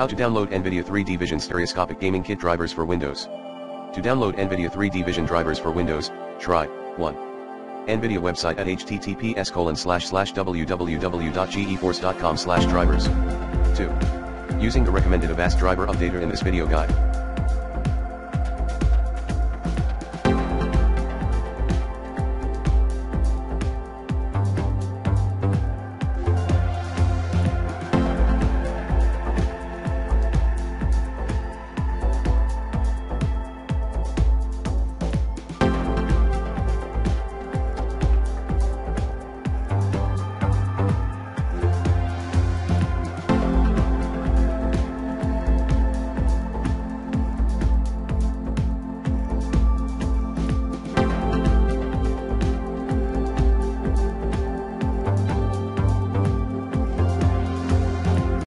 How to download Nvidia 3D Vision stereoscopic gaming kit drivers for Windows. To download Nvidia 3D Vision drivers for Windows, try 1. Nvidia website at https://www.geforce.com/drivers. 2. Using the recommended Avast driver updater in this video guide.